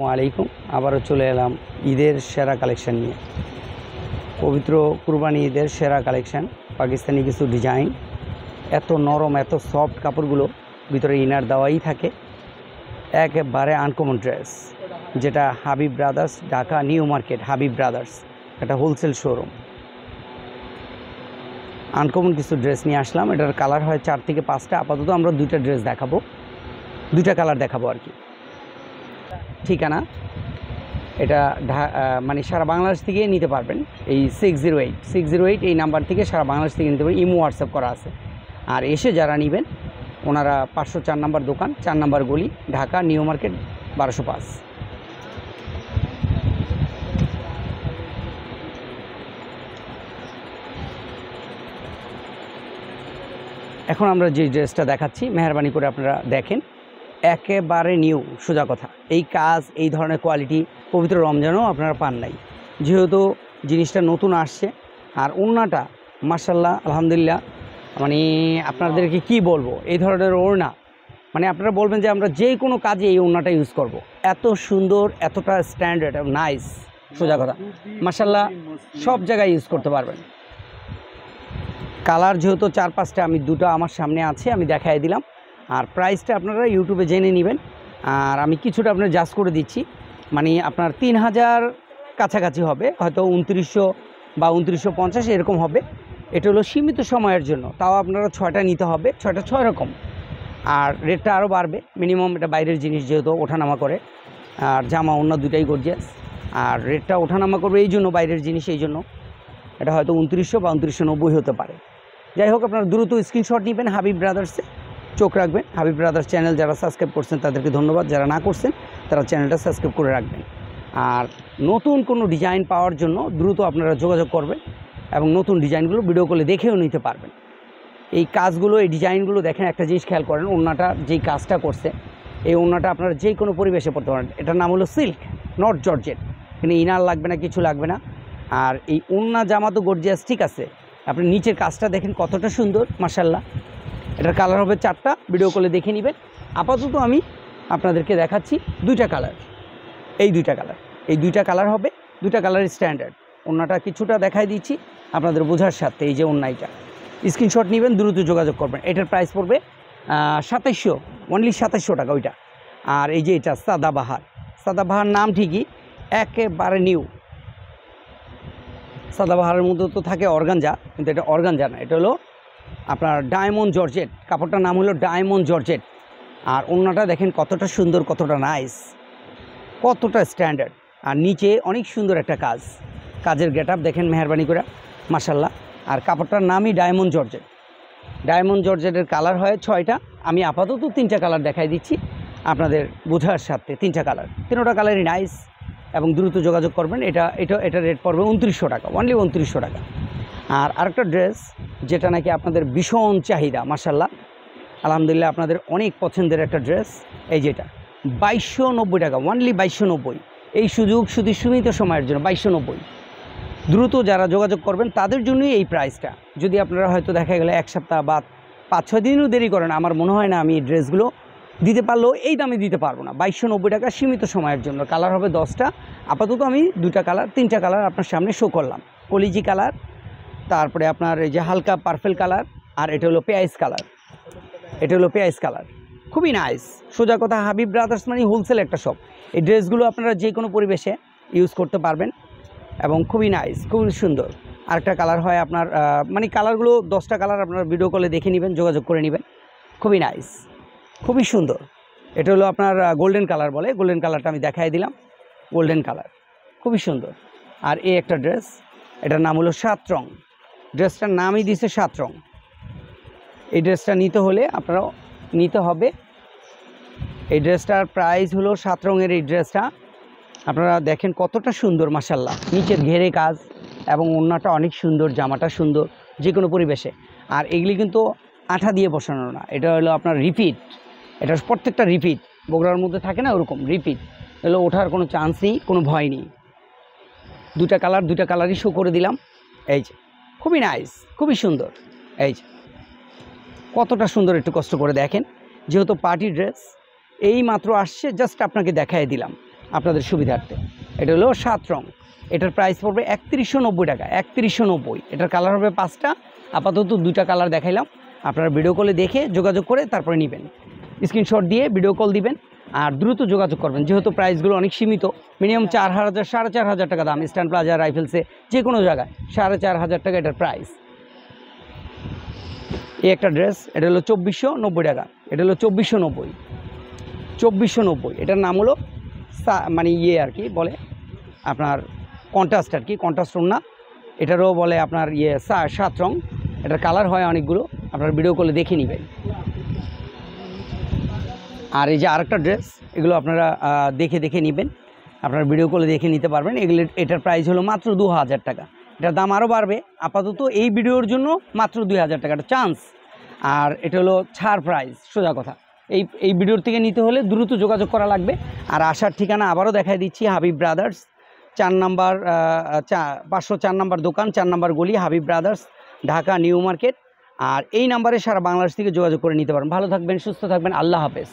আলাইকুম আবারও চলে এলাম ঈদের সেরা কালেকশন নিয়ে। পবিত্র কুরবানি ঈদের সেরা কালেকশন, পাকিস্তানি কিছু ডিজাইন, এত নরম এত সফট কাপড়গুলো, ভিতরে ইনার দেওয়াই থাকে। একেবারে আনকমন ড্রেস, যেটা Habib brothers, Dhaka new market. Habib brothers একটা হোলসেল শোরুম। আনকমন কিছু ড্রেস নিয়ে আসলাম। এটার কালার হয় 4 থেকে 5টা। আপাতত আমরা 2টা ড্রেস দেখাবো, 2টা কালার দেখাবো আর কি। ঠিকানা এটা মানে সারা বাংলাদেশ থেকে নিতে পারবেন। এই 608 এই নাম্বার থেকে সারা বাংলাদেশ থেকে নিতে পারবেন। ইমো হোয়াটসঅ্যাপ করা আছে। আর এসে যারা নেবেন ওনারা 504 নম্বর দোকান, 4 নম্বর গলি, ঢাকা নিউ মার্কেট 1205। এখন আমরা যে ড্রেসটা দেখাচ্ছি মেহরবানি করে আপনারা দেখেন, একেবারে নিউ। সোজা কথা, এই কাজ এই ধরনের কোয়ালিটি পবিত্র রমজানও আপনারা পান নাই, যেহেতু জিনিসটা নতুন আসছে। আর ওড়নাটা মাশাআল্লাহ আলহামদুলিল্লাহ, মানে আপনাদেরকে কি বলবো, এই ধরনের ওড়না মানে আপনারা বলবেন যে আমরা যে কোনো কাজে এই ওড়নাটা ইউজ করব। এত সুন্দর, এতটা স্ট্যান্ডার্ড, নাইস। সোজা কথা মাশাআল্লাহ, সব জায়গায় ইউজ করতে পারবেন। কালার যেহেতু 4-5টা, আমি 2টা আমার সামনে আছে, আমি দেখাই দিলাম। আর প্রাইসটা আপনারা ইউটিউবে জেনে নেবেন। আর আমি কিছুটা আপনার জাজ করে দিচ্ছি, মানে আপনার 3000 কাছাকাছি হবে, হয়তো 2900 বা 2950 এরকম হবে। এটা হলো সীমিত সময়ের জন্য, তাও আপনারা 6টা নিতে হবে, 6টা 6 রকম। আর রেটটা আরও বাড়বে মিনিমাম, এটা বাইরের জিনিস যেহেতু ওঠানামা করে। আর জামা অন্য দুটাই গর্জিয়াস, আর রেটটা ওঠানামা করবে এই জন্য, বাইরের জিনিস এই জন্য। এটা হয়তো 2900 বা 2990 হতে পারে। যাই হোক, আপনারা দ্রুত স্ক্রিনশট নেবেন, হাবিব ব্রাদার্সে চোখ রাখবেন। হাবিব ব্রাদার্স চ্যানেল যারা সাবস্ক্রাইব করছেন তাদেরকে ধন্যবাদ, যারা না করছেন তারা চ্যানেলটা সাবস্ক্রাইব করে রাখবেন। আর নতুন কোনো ডিজাইন পাওয়ার জন্য দ্রুত আপনারা যোগাযোগ করবেন, এবং নতুন ডিজাইনগুলো ভিডিও কলে দেখেও নিতে পারবেন। এই কাজগুলো, এই ডিজাইনগুলো দেখেন, একটা জিনিস খেয়াল করেন, ওড়নাটা যেই কাজটা করছে, এই ওড়নাটা আপনারা যে কোনো পরিবেশে পড়তে পারেন। এটার নাম হলো সিল্ক, নট জর্জেট। এখানে ইনার লাগবে না, কিছু লাগবে না। আর এই ওড়না জামা তো গর্জিয়াস, ঠিক আছে, আপনি নিচের কাজটা দেখেন কতটা সুন্দর মাশাআল্লাহ। এটার কালার হবে 4টা, ভিডিও কলে দেখে নেবেন। আপাতত আমি আপনাদেরকে দেখাচ্ছি 2টা কালার। এই 2টা কালার হবে, 2টা কালার স্ট্যান্ডার্ড। ওড়নাটা কিছুটা দেখাই দিচ্ছি আপনাদের বোঝার সাথে। এই যে ওড়নাইটা, স্ক্রিনশট নেবেন, দ্রুত যোগাযোগ করবেন। এটার প্রাইস পড়বে 2700, অনলি 2700 টাকা ওইটা। আর এই যে এটা সাদাবাহার নাম ঠিকই, একেবারে নিউ। সাদাবাহারের মধ্যে তো থাকে অর্গানজা, কিন্তু এটা অর্গানজা না, এটা হলো আপনার ডায়মন্ড জর্জেট। কাপড়টার নাম হলো ডায়মন্ড জর্জেট। আর ওড়নাটা দেখেন কতটা সুন্দর, কতটা নাইস, কতটা স্ট্যান্ডার্ড। আর নিচে অনেক সুন্দর একটা কাজ, কাজের গেট আপ দেখেন মেহরবানি করে মাশাআল্লাহ। আর কাপড়টার নামই ডায়মন্ড জর্জেট। ডায়মন্ড জর্জেটের কালার হয় 6টা, আমি আপাতত 3টা কালার দেখাই দিচ্ছি আপনাদের বোঝার সাথে। 3টা কালার, 3টা কালারই নাইস, এবং দ্রুত যোগাযোগ করবেন। এটা রেট পড়বে 2900 টাকা, অনলি 2900 টাকা। আর আরেকটা ড্রেস যেটা নাকি আপনাদের ভীষণ চাহিদা মাশাআল্লাহ আলহামদুলিল্লাহ, আপনাদের অনেক পছন্দের একটা ড্রেস, এই যেটা 2290 টাকা, অনলি 2290। এই সুযোগ শুধু সীমিত সময়ের জন্য 2290। দ্রুত যারা যোগাযোগ করবেন তাদের জন্যই এই প্রাইসটা। যদি আপনারা হয়তো দেখা গেলে 1 সপ্তাহ বা 5-6 দিনও দেরি করেন, আমার মনে হয় না আমি এই ড্রেসগুলো দিতে পারলেও এই দামে দিতে পারবো না। 2290 টাকা সীমিত সময়ের জন্য। কালার হবে 10টা, আপাতত আমি 2টা কালার, 3টা কালার আপনার সামনে শো করলাম। কলিজি কালার, তারপরে আপনার এই যে হালকা পার্পল কালার, আর এটা হলো পেঁয়াজ কালার। খুবই নাইস। সোজা কথা, হাবিব ব্রাদার্স মানে হোলসেল একটা শপ। এই ড্রেসগুলো আপনারা যে কোনো পরিবেশে ইউজ করতে পারবেন, এবং খুবই নাইস, খুবই সুন্দর। আরেকটা কালার হয় আপনার মানে কালারগুলো 10টা কালার আপনারা ভিডিও কলে দেখে নেবেন, যোগাযোগ করে নেবেন। খুবই নাইস, খুবই সুন্দর। এটা হলো আপনার গোল্ডেন কালার বলে, গোল্ডেন কালারটা আমি দেখাই দিলাম, গোল্ডেন কালার খুবই সুন্দর। আর এই একটা ড্রেস, এটার নাম হলো 7 রং। ড্রেসটার নামই দিয়েছে 7 রং। এই ড্রেসটা নিতে হলে আপনারা নিতে হবে। এই ড্রেসটার প্রাইস হলো 7 রঙের। এই ড্রেসটা আপনারা দেখেন কতটা সুন্দর মাশাআল্লাহ, নিচের ঘেরে কাজ, এবং ওড়নাটা অনেক সুন্দর, জামাটা সুন্দর যে কোনো পরিবেশে। আর এগুলি কিন্তু আঠা দিয়ে বসানো না, এটা হলো আপনার রিপিট। এটা প্রত্যেকটা রিপিট, বগুড়ার মধ্যে থাকে না ওরকম রিপিট, এগুলো ওঠার কোনো চান্স নেই, কোনো ভয় নেই। 2টা কালারই শো করে দিলাম। এই যে খুবই নাইস, খুবই সুন্দর। এই যে কতটা সুন্দর, একটু কষ্ট করে দেখেন, যেহেতু পার্টি ড্রেস এই মাত্র আসছে, জাস্ট আপনাকে দেখাই দিলাম। আপনাদের সুবিধার্থে। এটা হলো 7 রং, এটার প্রাইস পড়বে 3190 টাকা, 3190। এটার কালার হবে 5টা, আপাতত 2টা কালার দেখাইলাম। আপনারা ভিডিও কলে দেখে যোগাযোগ করে তারপরে নেবেন, স্ক্রিনশট দিয়ে ভিডিও কল দিবেন আর দ্রুত যোগাযোগ করবেন, যেহেতু প্রাইসগুলো অনেক সীমিত। মিনিমাম 4000 4500 টাকা দাম, স্ট্যান্ড প্লাজা, রাইফেলসে, যে কোনো জায়গায় 4500 টাকা এটার প্রাইস। এই একটা ড্রেস, এটা হলো 2490 টাকা, এটা হলো 2490। এটার নাম হলো মানে ইয়ে আর কি বলে আপনার কন্ট্রাস্ট আর কি, কন্ট্রাস্ট ওড়না। এটারও বলে আপনার ইয়ে 7 রং। এটার কালার হয় অনেকগুলো, আপনার ভিডিও কলে দেখে নেবেন। আর এই যে আরেকটা ড্রেস, এগুলো আপনারা দেখে নেবেন, আপনার ভিডিও কলে দেখে নিতে পারবেন। এগুলো এটার প্রাইস হলো মাত্র 2000 টাকা। এটার দাম আরও বাড়বে, আপাতত এই ভিডিওর জন্য মাত্র 2000 টাকা, এটা চান্স। আর এটা হলো ছাড় প্রাইস, সোজা কথা। এই ভিডিওর থেকে নিতে হলে দ্রুত যোগাযোগ করা লাগবে। আর আসার ঠিকানা আবারও দেখাই দিচ্ছি, হাবিব ব্রাদার্স 4 নম্বর 504 নম্বর দোকান, 4 নম্বর গলি, Habib brothers, Dhaka new market. আর এই নাম্বারে সারা বাংলাদেশ থেকে যোগাযোগ করে নিতে পারেন। ভালো থাকবেন, সুস্থ থাকবেন, আল্লাহ হাফেজ।